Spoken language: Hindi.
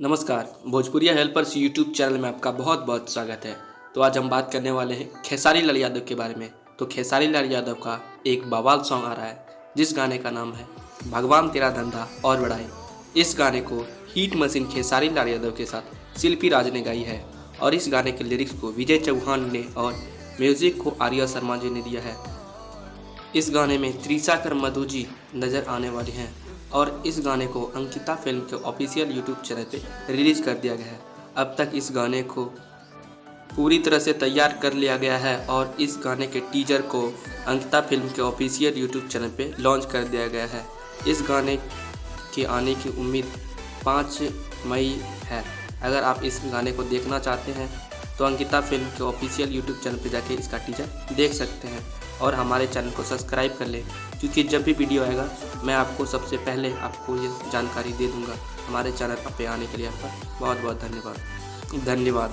नमस्कार, भोजपुरिया हेल्पर्स यूट्यूब चैनल में आपका बहुत बहुत स्वागत है। तो आज हम बात करने वाले हैं खेसारी लाल यादव के बारे में। तो खेसारी लाल यादव का एक बवाल सॉन्ग आ रहा है जिस गाने का नाम है भगवान तेरा धंधा और बढ़ाई। इस गाने को हिट मशीन खेसारी लाल यादव के साथ शिल्पी राज ने गाई है और इस गाने के लिरिक्स को विजय चौहान ने और म्यूजिक को आर्या शर्मा जी ने दिया है। इस गाने में त्रिशा कर मधु जी नज़र आने वाली हैं और इस गाने को अंकिता फिल्म के ऑफिशियल यूट्यूब चैनल पे रिलीज़ कर दिया गया है। अब तक इस गाने को पूरी तरह से तैयार कर लिया गया है और इस गाने के टीजर को अंकिता फिल्म के ऑफिशियल यूट्यूब चैनल पे लॉन्च कर दिया गया है। इस गाने के आने की उम्मीद 5 मई है। अगर आप इस गाने को देखना चाहते हैं तो अंकिता फिल्म के ऑफिशियल यूट्यूब चैनल पे जाके इसका टीजर देख सकते हैं और हमारे चैनल को सब्सक्राइब कर लें, क्योंकि जब भी वीडियो आएगा मैं आपको सबसे पहले आपको ये जानकारी दे दूंगा। हमारे चैनल पे आने के लिए आपका बहुत बहुत धन्यवाद।